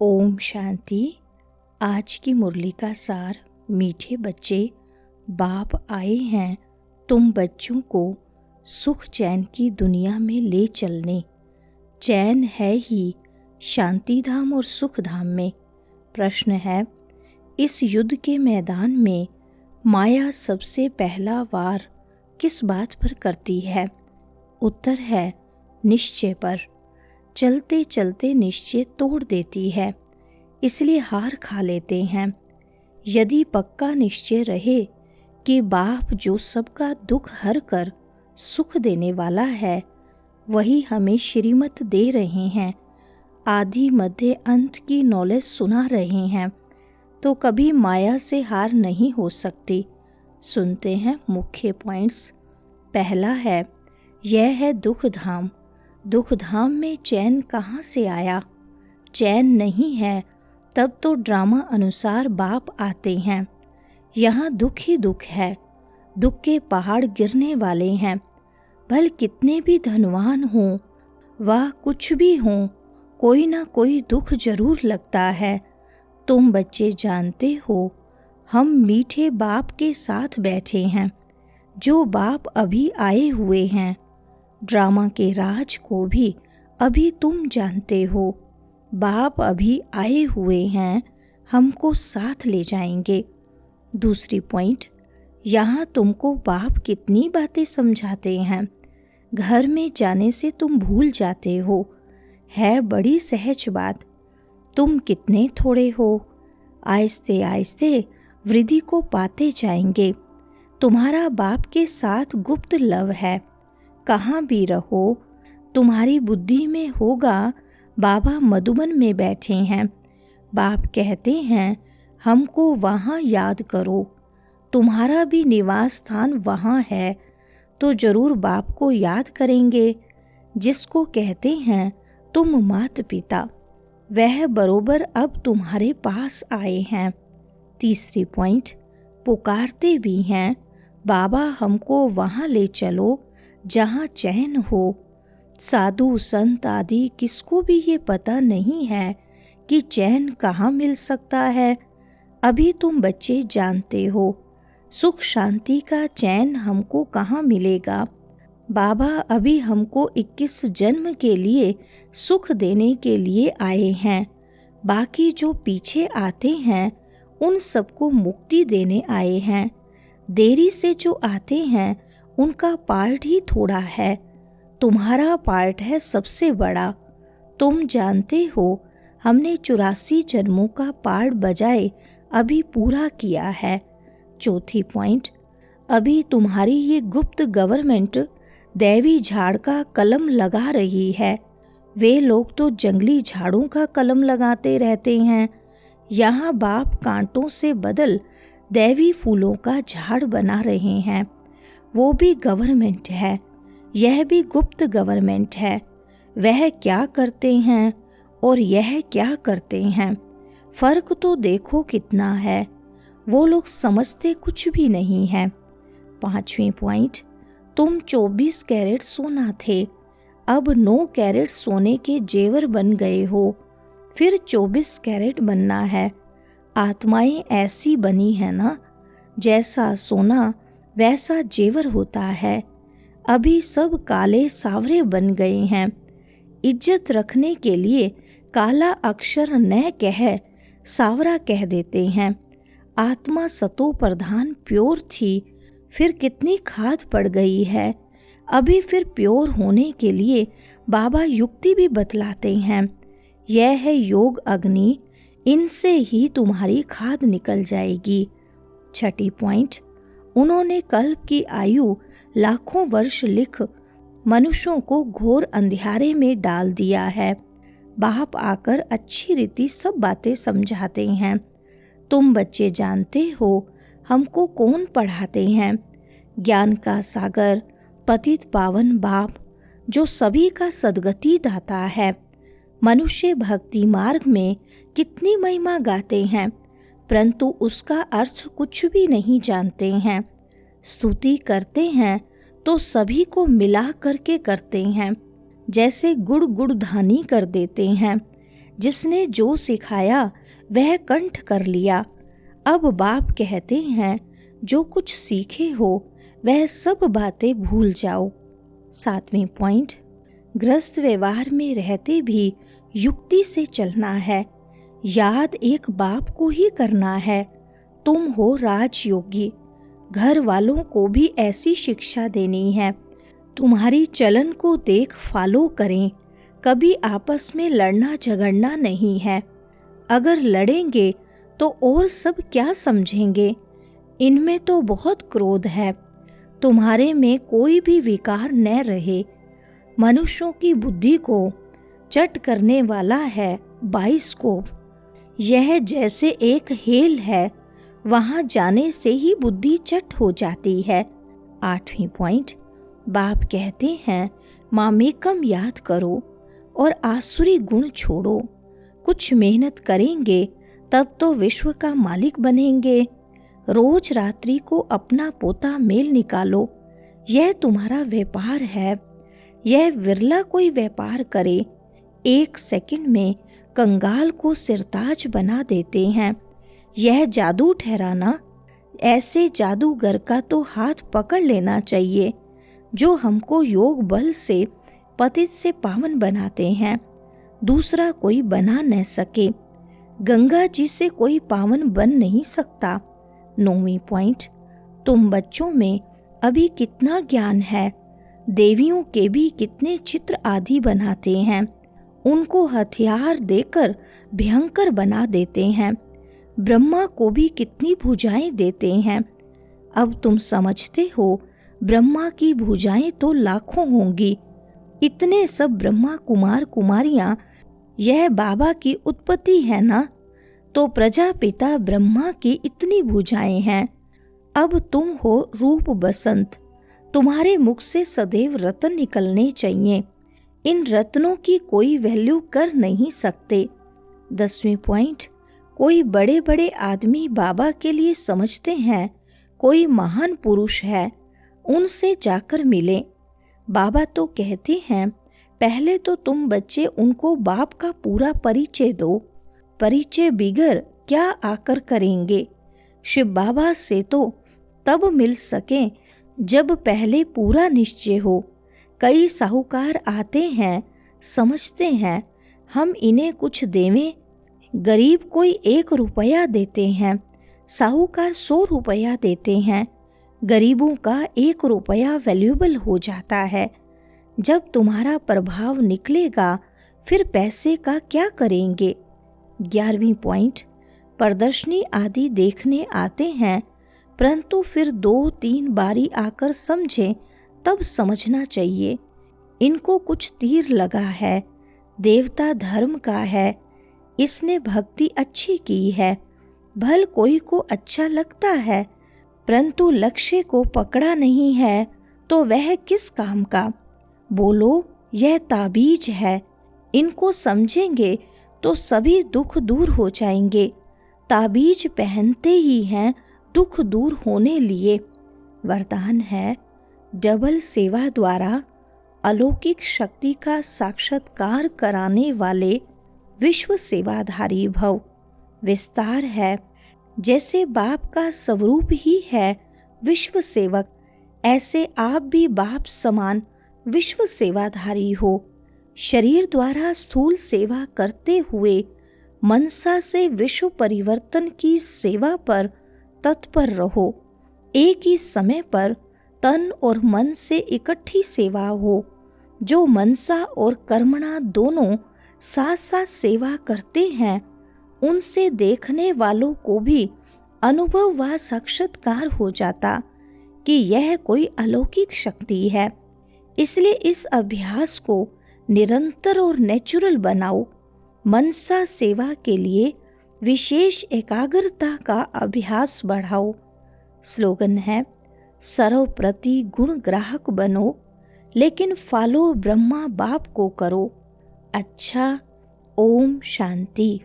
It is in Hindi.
ओम शांति। आज की मुरली का सार। मीठे बच्चे, बाप आए हैं तुम बच्चों को सुख चैन की दुनिया में ले चलने। चैन है ही शांति धाम और सुख धाम में। प्रश्न है, इस युद्ध के मैदान में माया सबसे पहला वार किस बात पर करती है? उत्तर है निश्चय पर। चलते चलते निश्चय तोड़ देती है, इसलिए हार खा लेते हैं। यदि पक्का निश्चय रहे कि बाप जो सबका दुख हर कर सुख देने वाला है, वही हमें श्रीमत दे रहे हैं, आदि मध्य अंत की नॉलेज सुना रहे हैं, तो कभी माया से हार नहीं हो सकती। सुनते हैं मुख्य पॉइंट्स। पहला है, यह है दुख धाम। दुख धाम में चैन कहाँ से आया? चैन नहीं है तब तो ड्रामा अनुसार बाप आते हैं। यहाँ दुख ही दुख है, दुख के पहाड़ गिरने वाले हैं। भले कितने भी धनवान हों व कुछ भी हों, कोई ना कोई दुख जरूर लगता है। तुम बच्चे जानते हो, हम मीठे बाप के साथ बैठे हैं, जो बाप अभी आए हुए हैं। ड्रामा के राज को भी अभी तुम जानते हो। बाप अभी आए हुए हैं, हमको साथ ले जाएंगे। दूसरी पॉइंट, यहाँ तुमको बाप कितनी बातें समझाते हैं, घर में जाने से तुम भूल जाते हो। है बड़ी सहज बात। तुम कितने थोड़े हो, आहिस्ते आहिस्ते वृद्धि को पाते जाएंगे। तुम्हारा बाप के साथ गुप्त लव है। कहाँ भी रहो, तुम्हारी बुद्धि में होगा बाबा मधुबन में बैठे हैं। बाप कहते हैं हमको वहाँ याद करो। तुम्हारा भी निवास स्थान वहाँ है, तो जरूर बाप को याद करेंगे। जिसको कहते हैं तुम माता पिता, वह बरोबर अब तुम्हारे पास आए हैं। तीसरी पॉइंट, पुकारते भी हैं बाबा हमको वहाँ ले चलो जहाँ चैन हो। साधु संत आदि किसको भी ये पता नहीं है कि चैन कहाँ मिल सकता है। अभी तुम बच्चे जानते हो, सुख शांति का चैन हमको कहाँ मिलेगा। बाबा अभी हमको 21 जन्म के लिए सुख देने के लिए आए हैं। बाकी जो पीछे आते हैं उन सबको मुक्ति देने आए हैं। देरी से जो आते हैं उनका पार्ट ही थोड़ा है, तुम्हारा पार्ट है सबसे बड़ा। तुम जानते हो हमने 84 जन्मों का पार्ट बजाए अभी पूरा किया है। चौथी पॉइंट, अभी तुम्हारी ये गुप्त गवर्नमेंट दैवी झाड़ का कलम लगा रही है। वे लोग तो जंगली झाड़ों का कलम लगाते रहते हैं। यहाँ बाप कांटों से बदल दैवी फूलों का झाड़ बना रहे हैं। वो भी गवर्नमेंट है, यह भी गुप्त गवर्नमेंट है। वह क्या करते हैं और यह क्या करते हैं, फर्क तो देखो कितना है। वो लोग समझते कुछ भी नहीं है। पांचवी पॉइंट, तुम 24 कैरेट सोना थे, अब 9 कैरेट सोने के जेवर बन गए हो, फिर 24 कैरेट बनना है। आत्माएं ऐसी बनी है ना, जैसा सोना वैसा जेवर होता है। अभी सब काले सावरे बन गए हैं। इज्जत रखने के लिए काला अक्षर न कह सावरा कह देते हैं। आत्मा सतो प्रधान प्योर थी, फिर कितनी खाद पड़ गई है। अभी फिर प्योर होने के लिए बाबा युक्ति भी बतलाते हैं। यह है योग अग्नि, इनसे ही तुम्हारी खाद निकल जाएगी। छठी पॉइंट, उन्होंने कल्प की आयु लाखों वर्ष लिख मनुष्यों को घोर अंधियारे में डाल दिया है। बाप आकर अच्छी रीति सब बातें समझाते हैं। तुम बच्चे जानते हो हमको कौन पढ़ाते हैं? ज्ञान का सागर पतित पावन बाप, जो सभी का सद्गति दाता है। मनुष्य भक्ति मार्ग में कितनी महिमा गाते हैं, परंतु उसका अर्थ कुछ भी नहीं जानते हैं। स्तुति करते हैं तो सभी को मिला करके करते हैं, जैसे गुड़ गुड़ धानी कर देते हैं। जिसने जो सिखाया वह कंठ कर लिया। अब बाप कहते हैं जो कुछ सीखे हो वह सब बातें भूल जाओ। 7वें पॉइंट, ग्रस्त व्यवहार में रहते भी युक्ति से चलना है। याद एक बाप को ही करना है। तुम हो राजयोगी, घर वालों को भी ऐसी शिक्षा देनी है। तुम्हारी चलन को देख फॉलो करें। कभी आपस में लड़ना झगड़ना नहीं है। अगर लड़ेंगे तो और सब क्या समझेंगे। इनमें तो बहुत क्रोध है। तुम्हारे में कोई भी विकार न रहे। मनुष्यों की बुद्धि को चट करने वाला है बाइस्कोप। यह जैसे एक हेल है, वहां जाने से ही बुद्धि चट हो जाती है। 8वें पॉइंट, बाप कहते हैं मामेकम याद करो और आसुरी गुण छोड़ो। कुछ मेहनत करेंगे तब तो विश्व का मालिक बनेंगे। रोज रात्रि को अपना पोता मेल निकालो। यह तुम्हारा व्यापार है। यह विरला कोई व्यापार करे। 1 सेकंड में कंगाल को सिरताज बना देते हैं। यह जादू ठहराना। ऐसे जादूगर का तो हाथ पकड़ लेना चाहिए जो हमको योग बल से पतित से पावन बनाते हैं। दूसरा कोई बना न सके। गंगा जी से कोई पावन बन नहीं सकता। 9वें पॉइंट, तुम बच्चों में अभी कितना ज्ञान है। देवियों के भी कितने चित्र आदि बनाते हैं। उनको हथियार देकर भयंकर बना देते हैं। ब्रह्मा को भी कितनी भुजाएं देते हैं। अब तुम समझते हो ब्रह्मा की भुजाएं तो लाखों होंगी। इतने सब ब्रह्मा कुमार कुमारियां यह बाबा की उत्पत्ति है ना, तो प्रजापिता ब्रह्मा की इतनी भुजाएं हैं। अब तुम हो रूप बसंत। तुम्हारे मुख से सदैव रत्न निकलने चाहिए। इन रत्नों की कोई वैल्यू कर नहीं सकते। 10वें पॉइंट, कोई बड़े बड़े आदमी बाबा के लिए समझते हैं कोई महान पुरुष है, उनसे जाकर मिले। बाबा तो कहते हैं पहले तो तुम बच्चे उनको बाप का पूरा परिचय दो। परिचय बिगर क्या आकर करेंगे। शिव बाबा से तो तब मिल सके जब पहले पूरा निश्चय हो। कई साहूकार आते हैं, समझते हैं हम इन्हें कुछ देवें। गरीब कोई 1 रुपया देते हैं, साहूकार 100 रुपया देते हैं। गरीबों का 1 रुपया वैल्यूएबल हो जाता है। जब तुम्हारा प्रभाव निकलेगा फिर पैसे का क्या करेंगे। 11वीं पॉइंट, प्रदर्शनी आदि देखने आते हैं, परंतु फिर 2-3 बारी आकर समझें तब समझना चाहिए। इनको कुछ तीर लगा है। देवता धर्म का है। इसने भक्ति अच्छी की है। भल कोई को अच्छा लगता है, परंतु लक्ष्य को पकड़ा नहीं है तो वह किस काम का। बोलो यह ताबीज है। इनको समझेंगे तो सभी दुख दूर हो जाएंगे। ताबीज पहनते ही हैं दुख दूर होने लिए। वरदान है डबल सेवा द्वारा अलौकिक शक्ति का साक्षात्कार कराने वाले विश्व सेवाधारी भव। विस्तार है जैसे बाप का स्वरूप ही है विश्व सेवक, ऐसे आप भी बाप समान विश्व सेवाधारी हो। शरीर द्वारा स्थूल सेवा करते हुए मनसा से विश्व परिवर्तन की सेवा पर तत्पर रहो। एक ही समय पर तन और मन से इकट्ठी सेवा हो। जो मनसा और कर्मणा दोनों साथ साथ सेवा करते हैं, उनसे देखने वालों को भी अनुभव व साक्षात्कार हो जाता कि यह कोई अलौकिक शक्ति है। इसलिए इस अभ्यास को निरंतर और नेचुरल बनाओ। मनसा सेवा के लिए विशेष एकाग्रता का अभ्यास बढ़ाओ। स्लोगन है सर्वप्रति गुण ग्राहक बनो, लेकिन फॉलो ब्रह्मा बाप को करो। अच्छा, ओम शांति।